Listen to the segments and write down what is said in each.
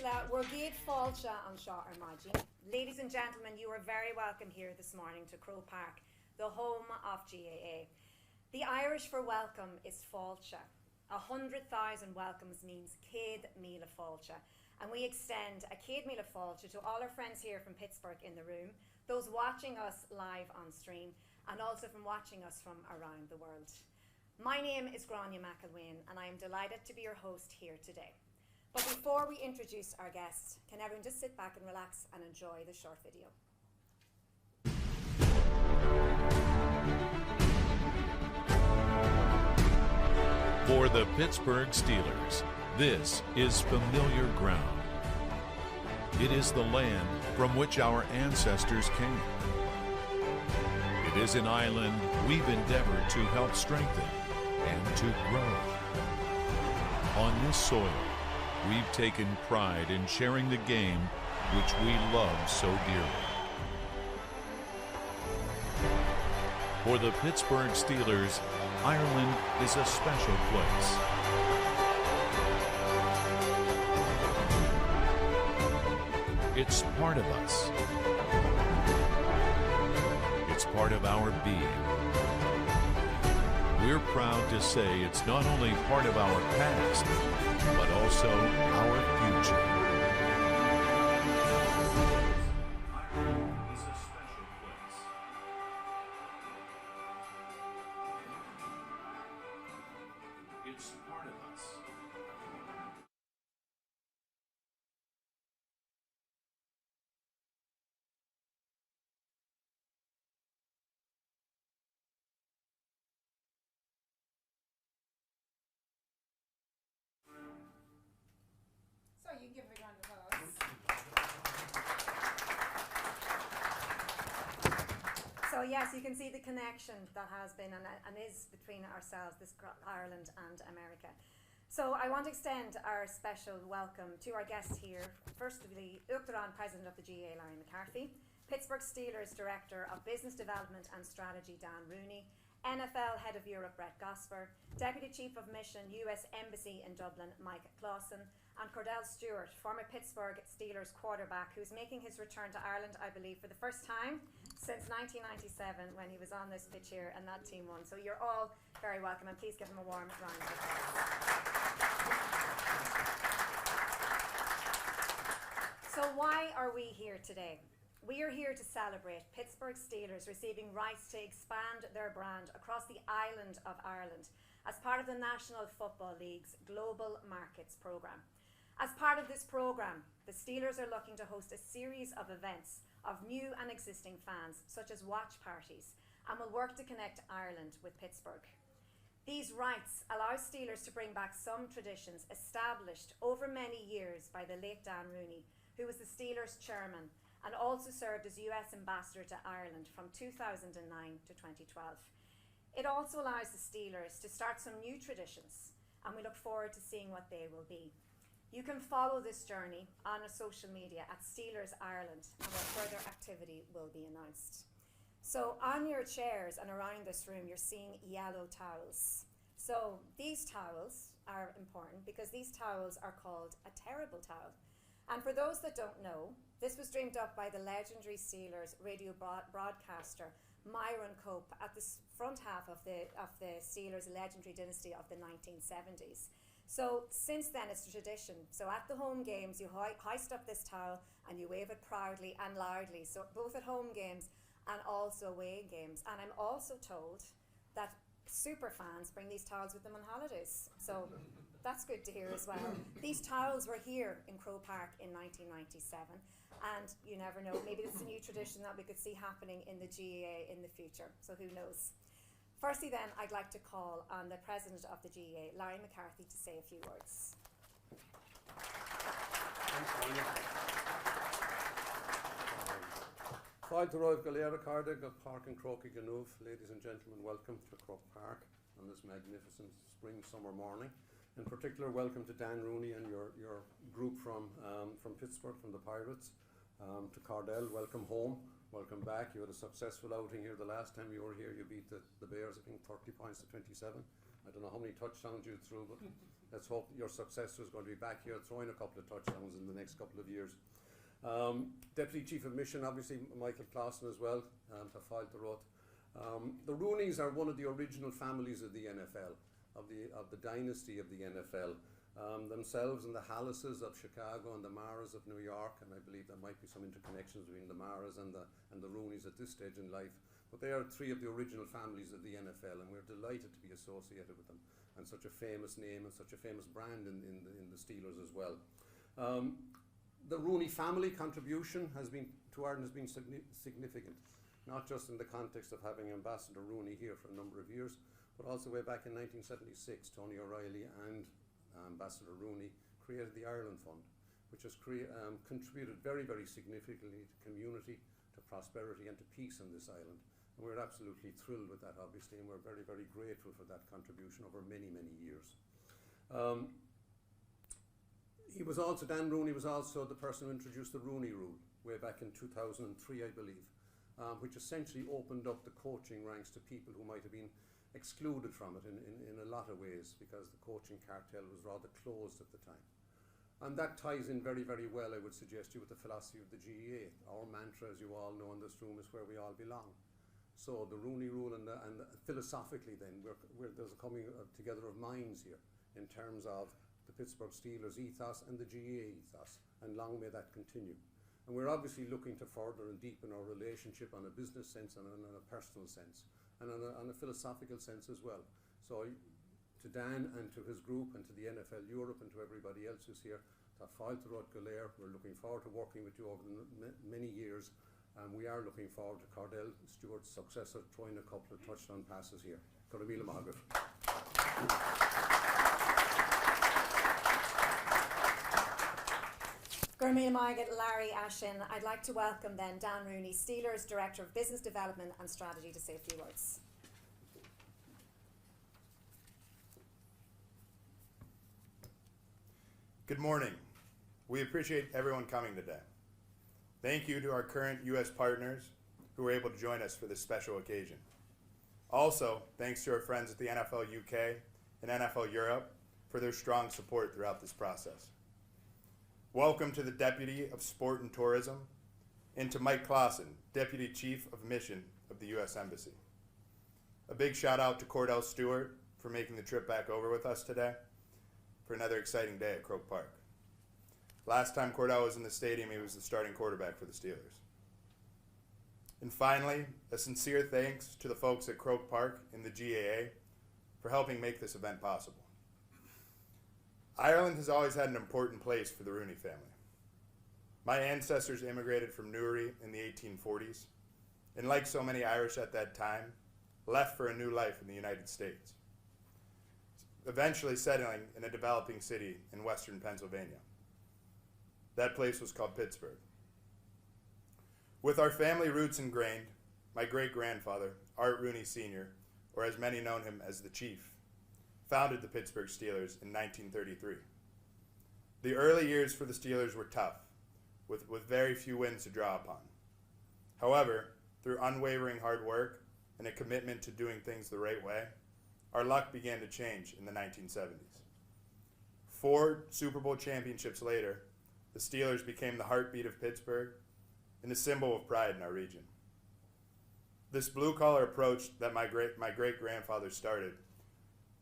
Isla, we're Gate Fáilte an seo Armaggi. Ladies and gentlemen, you are very welcome here this morning to Croke Park, the home of GAA. The Irish for welcome is Fáilte. 100,000 welcomes means Céad Míle Fáilte. And we extend a Céad Míle Fáilte to all our friends here from Pittsburgh in the room, those watching us live on stream, and also from watching us from around the world. My name is Grania McElwain, and I am delighted to be your host here today. But before we introduce our guests, can everyone just sit back and relax and enjoy the short video? For the Pittsburgh Steelers, this is familiar ground. It is the land from which our ancestors came. It is an island we've endeavored to help strengthen and to grow. On this soil, we've taken pride in sharing the game which we love so dearly. For the Pittsburgh Steelers, Ireland is a special place. It's part of us. It's part of our being. We're proud to say it's not only part of our past, but also our future. Ireland is a special place. It's part of us. So you can give a round of applause. So yes, you can see the connection that has been and is between ourselves, Ireland and America. So I want to extend our special welcome to our guests here. Firstly, Uachtaráin President of the GAA, Larry McCarthy, Pittsburgh Steelers Director of Business Development and Strategy, Dan Rooney, NFL Head of Europe, Brett Gosper, Deputy Chief of Mission, US Embassy in Dublin, Mike Clausen, and Cordell Stewart, former Pittsburgh Steelers quarterback, who's making his return to Ireland, I believe, for the first time since 1997 when he was on this pitch here and that team won. So you're all very welcome, and please give him a warm round of applause. So why are we here today? We are here to celebrate Pittsburgh Steelers receiving rights to expand their brand across the island of Ireland as part of the National Football League's Global Markets Programme. As part of this programme, the Steelers are looking to host a series of events of new and existing fans, such as watch parties, and will work to connect Ireland with Pittsburgh. These rights allow Steelers to bring back some traditions established over many years by the late Dan Rooney, who was the Steelers chairman and also served as US Ambassador to Ireland from 2009 to 2012. It also allows the Steelers to start some new traditions, and we look forward to seeing what they will be. You can follow this journey on social media at Steelers Ireland, and where further activity will be announced. So on your chairs and around this room, you're seeing yellow towels. So these towels are important because these towels are called a terrible towel. And for those that don't know, this was dreamed up by the legendary Steelers radio broadcaster Myron Cope at the front half of the Steelers legendary dynasty of the 1970s. So since then it's a tradition. So at the home games you hoist up this towel and you wave it proudly and loudly. So both at home games and also away games. And I'm also told that super fans bring these towels with them on holidays. So that's good to hear as well. These towels were here in Croke Park in 1997. And you never know, maybe this is a new tradition that we could see happening in the GAA in the future. So who knows? Firstly then, I'd like to call on the President of the GAA, Larry McCarthy, to say a few words. Fáilte roibh go léir Cardiff of Park and Croke Ganúf. Ladies and gentlemen, welcome to Croke Park on this magnificent spring summer morning. In particular, welcome to Dan Rooney and your group from Pittsburgh, from the Pirates. To Cordell, welcome home, welcome back. You had a successful outing here the last time you were here. You beat the Bears, I think 30 points to 27. I don't know how many touchdowns you threw, but Let's hope your successor is going to be back here throwing a couple of touchdowns in the next couple of years. Deputy Chief of Mission, obviously Michael Clausen as well, to file the road. The Rooneys are one of the original families of the NFL, of the dynasty of the NFL. Themselves and the Hallases of Chicago and the Maras of New York, and I believe there might be some interconnections between the Maras and the Rooneys at this stage in life. But they are three of the original families of the NFL, and we're delighted to be associated with them, and such a famous name and such a famous brand in the Steelers as well. The Rooney family contribution to Ireland has been significant, not just in the context of having Ambassador Rooney here for a number of years, but also way back in 1976, Tony O'Reilly and Ambassador Rooney created the Ireland Fund, which has contributed very, very significantly to community, to prosperity and to peace on this island. And we're absolutely thrilled with that, obviously, and we're very, very grateful for that contribution over many, many years. Dan Rooney was also the person who introduced the Rooney Rule way back in 2003, I believe, which essentially opened up the coaching ranks to people who might have been excluded from it in a lot of ways, because the coaching cartel was rather closed at the time. And that ties in very, very well, I would suggest, with the philosophy of the GEA. Our mantra, as you all know in this room, is where we all belong. So the Rooney Rule and philosophically then, there's a coming together of minds here in terms of the Pittsburgh Steelers ethos and the GEA ethos, and long may that continue. And we're obviously looking to further and deepen our relationship on a business sense and on a personal sense, and on a philosophical sense as well. So to Dan and to his group and to the NFL Europe and to everybody else who's here, to Fáilte Rud Galair, we're looking forward to working with you over many years, and we are looking forward to Cordell Stewart's successor throwing a couple of touchdown passes here. Corabila Margaret. Gurmila Margaret, Larry Ashin. I'd like to welcome then Dan Rooney, Steelers Director of Business Development and Strategy, to say a few words. Good morning. We appreciate everyone coming today. Thank you to our current U.S. partners who were able to join us for this special occasion. Also, thanks to our friends at the NFL UK and NFL Europe for their strong support throughout this process. Welcome to the Deputy of Sport and Tourism, and to Mike Clausen, Deputy Chief of Mission of the U.S. Embassy. A big shout out to Cordell Stewart for making the trip back over with us today for another exciting day at Croke Park. Last time Cordell was in the stadium, he was the starting quarterback for the Steelers. And finally, a sincere thanks to the folks at Croke Park and the GAA for helping make this event possible. Ireland has always had an important place for the Rooney family. My ancestors immigrated from Newry in the 1840s, and like so many Irish at that time, left for a new life in the United States, eventually settling in a developing city in western Pennsylvania. That place was called Pittsburgh. With our family roots ingrained, my great-grandfather, Art Rooney Sr., or as many known him as the Chief, founded the Pittsburgh Steelers in 1933. The early years for the Steelers were tough, with very few wins to draw upon. However, through unwavering hard work and a commitment to doing things the right way, our luck began to change in the 1970s. 4 Super Bowl championships later, the Steelers became the heartbeat of Pittsburgh and a symbol of pride in our region. This blue-collar approach that my great-grandfather started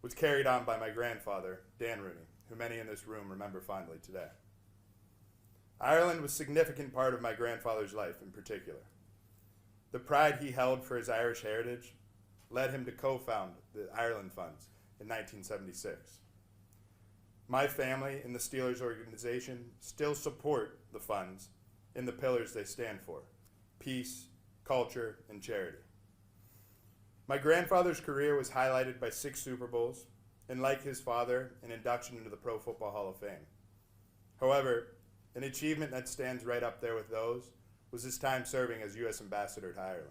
was carried on by my grandfather, Dan Rooney, who many in this room remember fondly today. Ireland was a significant part of my grandfather's life in particular. The pride he held for his Irish heritage led him to co-found the Ireland Funds in 1976. My family and the Steelers organization still support the funds in the pillars they stand for: peace, culture, and charity. My grandfather's career was highlighted by 6 Super Bowls, and like his father, an induction into the Pro Football Hall of Fame. However, an achievement that stands right up there with those was his time serving as U.S. Ambassador to Ireland.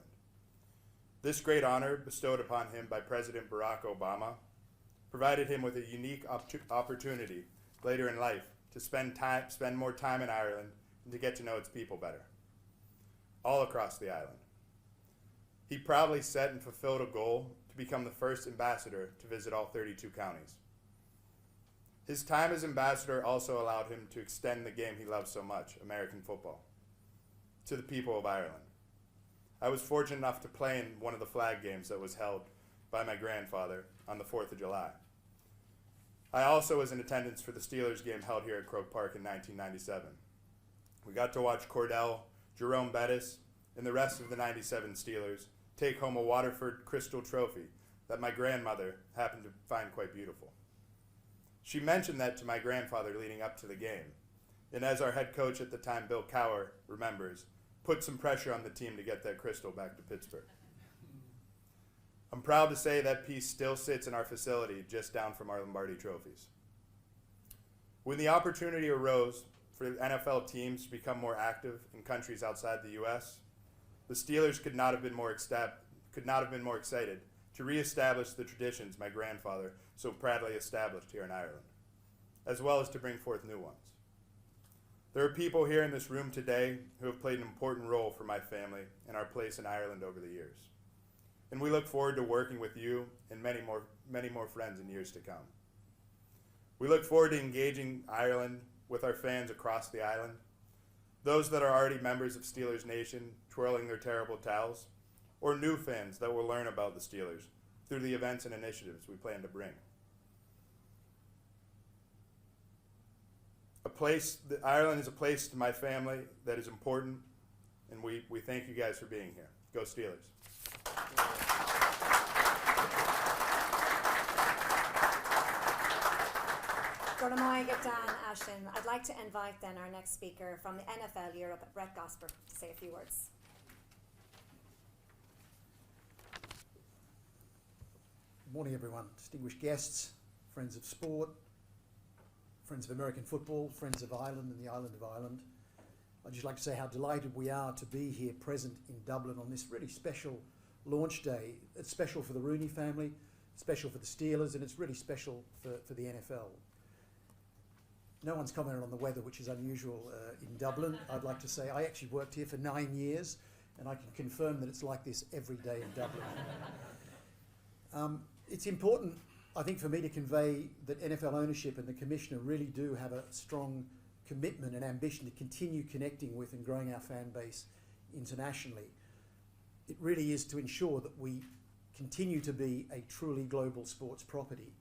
This great honor, bestowed upon him by President Barack Obama, provided him with a unique opportunity later in life to spend more time in Ireland and to get to know its people better, all across the island. He proudly set and fulfilled a goal to become the first ambassador to visit all 32 counties. His time as ambassador also allowed him to extend the game he loves so much, American football, to the people of Ireland. I was fortunate enough to play in one of the flag games that was held by my grandfather on the 4th of July. I also was in attendance for the Steelers game held here at Croke Park in 1997. We got to watch Cordell, Jerome Bettis, and the rest of the 97 Steelers take home a Waterford Crystal Trophy that my grandmother happened to find quite beautiful. She mentioned that to my grandfather leading up to the game, and as our head coach at the time, Bill Cower, remembers, put some pressure on the team to get that crystal back to Pittsburgh. I'm proud to say that piece still sits in our facility just down from our Lombardi trophies. When the opportunity arose for NFL teams to become more active in countries outside the U.S., the Steelers could not have been more excited to reestablish the traditions my grandfather so proudly established here in Ireland, as well as to bring forth new ones. There are people here in this room today who have played an important role for my family and our place in Ireland over the years. And we look forward to working with you and many more friends in years to come. We look forward to engaging Ireland with our fans across the island, those that are already members of Steelers Nation twirling their terrible towels, or new fans that will learn about the Steelers through the events and initiatives we plan to bring. Ireland is a place to my family that is important, and we thank you guys for being here. Go Steelers. Goramaig, Dan, Ashlyn, I'd like to invite then our next speaker from the NFL Europe, Brett Gosper, to say a few words. Good morning, everyone. Distinguished guests, friends of sport, friends of American football, friends of Ireland and the island of Ireland. I'd just like to say how delighted we are to be here present in Dublin on this really special launch day. It's special for the Rooney family, special for the Steelers, and it's really special for the NFL. No one's commented on the weather, which is unusual in Dublin. I'd like to say I actually worked here for 9 years, and I can confirm that it's like this every day in Dublin. It's important, I think, for me to convey that NFL ownership and the Commissioner really do have a strong commitment and ambition to continue connecting with and growing our fan base internationally. It really is to ensure that we continue to be a truly global sports property.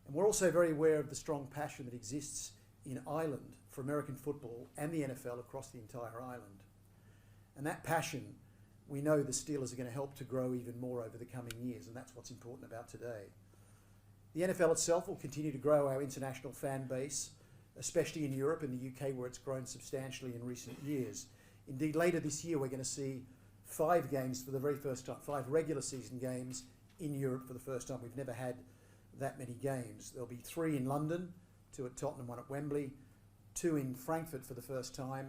And we're also very aware of the strong passion that exists in Ireland for American football and the NFL across the entire island. And that passion, we know the Steelers are going to help to grow even more over the coming years, and that's what's important about today. The NFL itself will continue to grow our international fan base, especially in Europe and the UK, where it's grown substantially in recent years. Indeed, later this year, we're going to see 5 games for the very first time, 5 regular season games in Europe for the first time. We've never had that many games. There'll be 3 in London, 2 at Tottenham, 1 at Wembley, 2 in Frankfurt for the first time,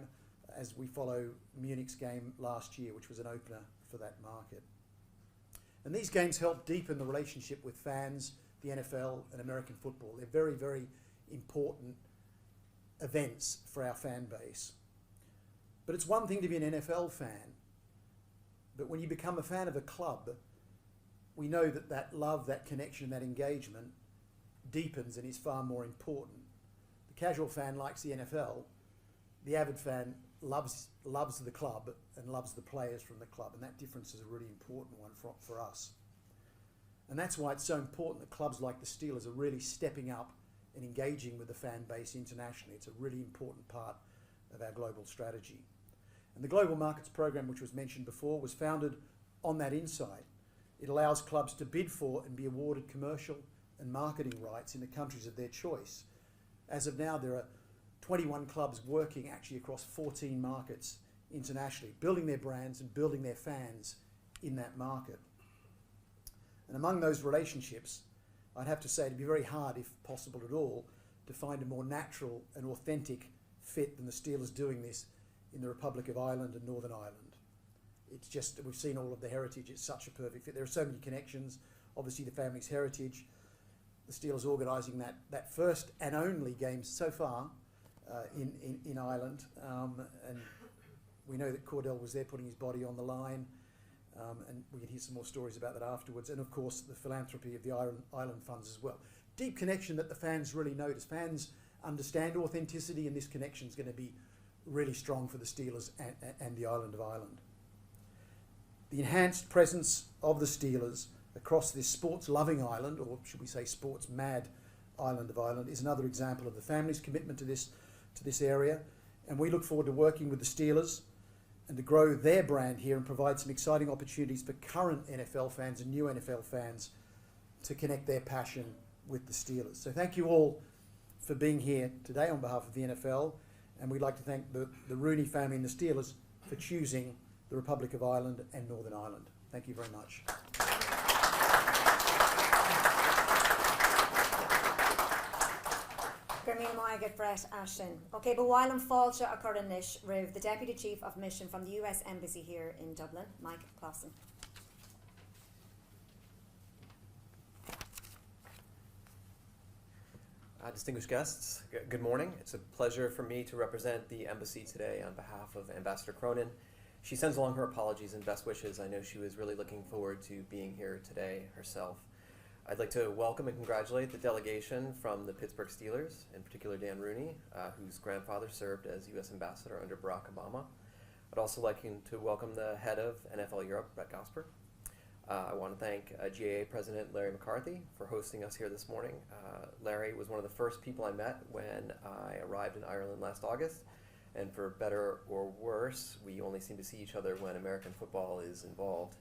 as we follow Munich's game last year, which was an opener for that market. And these games help deepen the relationship with fans, the NFL and American football. They're very, very important events for our fan base. But it's one thing to be an NFL fan, but when you become a fan of a club, we know that that love, that connection, that engagement deepens and is far more important. The casual fan likes the NFL. The avid fan loves the club and loves the players from the club, and that difference is a really important one for us. And that's why it's so important that clubs like the Steelers are really stepping up and engaging with the fan base internationally. It's a really important part of our global strategy. And the Global Markets Program, which was mentioned before, was founded on that insight. It allows clubs to bid for and be awarded commercial and marketing rights in the countries of their choice. As of now, there are 21 clubs working actually across 14 markets internationally, building their brands and building their fans in that market. And among those relationships, I'd have to say it'd be very hard, if possible at all, to find a more natural and authentic fit than the Steelers doing this in the Republic of Ireland and Northern Ireland. It's just, we've seen all of the heritage, it's such a perfect fit. There are so many connections, obviously the family's heritage, the Steelers organising that first and only game so far in Ireland, and we know that Cordell was there putting his body on the line, and we can hear some more stories about that afterwards, and of course the philanthropy of the Ireland funds as well. deep connection that the fans really notice. Fans understand authenticity, and this connection is going to be really strong for the Steelers and the island of Ireland. The enhanced presence of the Steelers across this sports-loving island, or should we say sports-mad island of Ireland, is another example of the family's commitment to this area. And we look forward to working with the Steelers and to grow their brand here and provide some exciting opportunities for current NFL fans and new NFL fans to connect their passion with the Steelers. So thank you all for being here today on behalf of the NFL, and we'd like to thank the Rooney family and the Steelers for choosing the Republic of Ireland and Northern Ireland. Thank you very much. Gurmín Moiget Brett Ashton. Okay, but while I'm fáilte a Cornish, the Deputy Chief of Mission from the US Embassy here in Dublin, Mike Clausen. Distinguished guests, good morning. It's a pleasure for me to represent the embassy today on behalf of Ambassador Cronin. She sends along her apologies and best wishes. I know she was really looking forward to being here today herself. I'd like to welcome and congratulate the delegation from the Pittsburgh Steelers, in particular Dan Rooney, whose grandfather served as U.S. Ambassador under Barack Obama. I'd also like to welcome the head of NFL Europe, Brett Gosper. I want to thank GAA President Larry McCarthy for hosting us here this morning. Larry was one of the first people I met when I arrived in Ireland last August, and for better or worse, we only seem to see each other when American football is involved.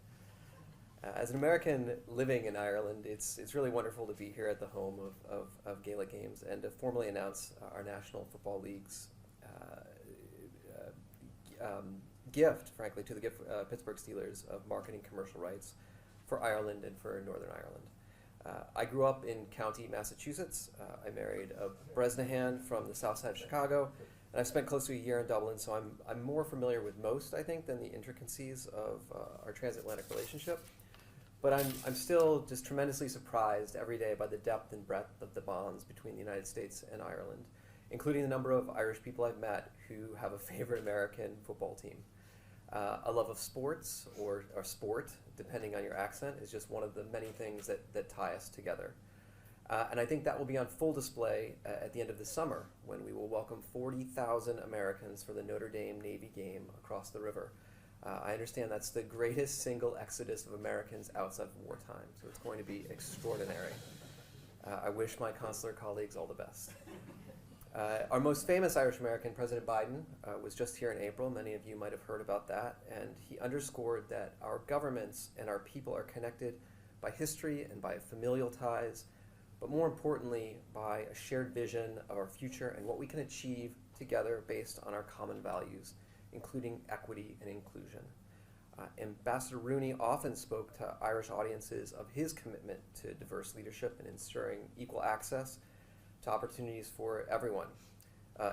As an American living in Ireland, it's really wonderful to be here at the home of Gaelic games and to formally announce our National Football League's gift, frankly, to the Pittsburgh Steelers of marketing commercial rights for Ireland and for Northern Ireland. I grew up in County, Massachusetts. I married a Bresnahan from the south side of Chicago, and I've spent close to a year in Dublin, so I'm more familiar with most, I think, than the intricacies of our transatlantic relationship. But I'm still just tremendously surprised every day by the depth and breadth of the bonds between the United States and Ireland, including the number of Irish people I've met who have a favorite American football team. A love of sports, or sport, depending on your accent, is just one of the many things that tie us together. And I think that will be on full display at the end of the summer, when we will welcome 40,000 Americans for the Notre Dame Navy game across the river. I understand that's the greatest single exodus of Americans outside of wartime, so it's going to be extraordinary. I wish my consular colleagues all the best. Our most famous Irish American, President Biden, was just here in April. Many of you might have heard about that, and he underscored that our governments and our people are connected by history and by familial ties, but more importantly, by a shared vision of our future and what we can achieve together based on our common values, including equity and inclusion. Ambassador Rooney often spoke to Irish audiences of his commitment to diverse leadership and ensuring equal access to opportunities for everyone.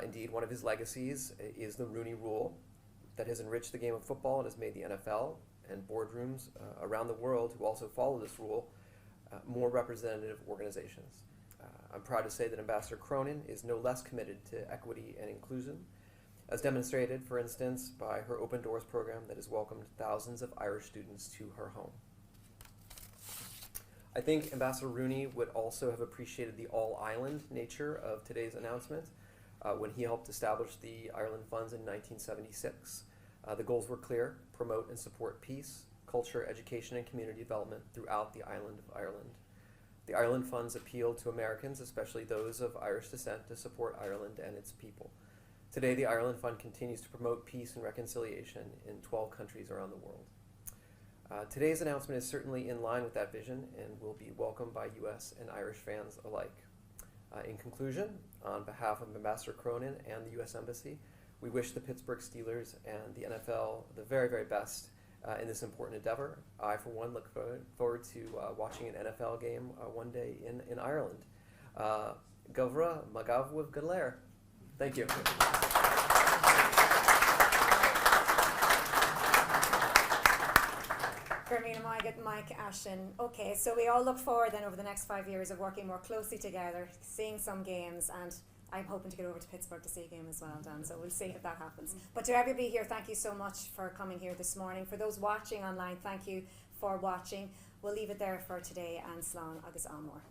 Indeed, one of his legacies is the Rooney Rule that has enriched the game of football and has made the NFL and boardrooms around the world who also follow this rule more representative organizations. I'm proud to say that Ambassador Cronin is no less committed to equity and inclusion, as demonstrated, for instance, by her Open Doors program that has welcomed thousands of Irish students to her home. I think Ambassador Rooney would also have appreciated the all-island nature of today's announcement when he helped establish the Ireland Funds in 1976. The goals were clear: promote and support peace, culture, education, and community development throughout the island of Ireland. The Ireland Funds appealed to Americans, especially those of Irish descent, to support Ireland and its people. Today, the Ireland Fund continues to promote peace and reconciliation in 12 countries around the world. Today's announcement is certainly in line with that vision and will be welcomed by U.S. and Irish fans alike. In conclusion, on behalf of Ambassador Cronin and the U.S. Embassy, we wish the Pittsburgh Steelers and the NFL the very, very best in this important endeavor. I, for one, look forward to watching an NFL game one day in Ireland. Govra Magav with Galair. Thank you. Gurmín Moiget, Mike Ashton. Okay, so we all look forward then over the next 5 years of working more closely together, seeing some games, and I'm hoping to get over to Pittsburgh to see a game as well, Dan, so we'll see if that happens. But to everybody here, thank you so much for coming here this morning. For those watching online, thank you for watching. We'll leave it there for today, and slán agus amor.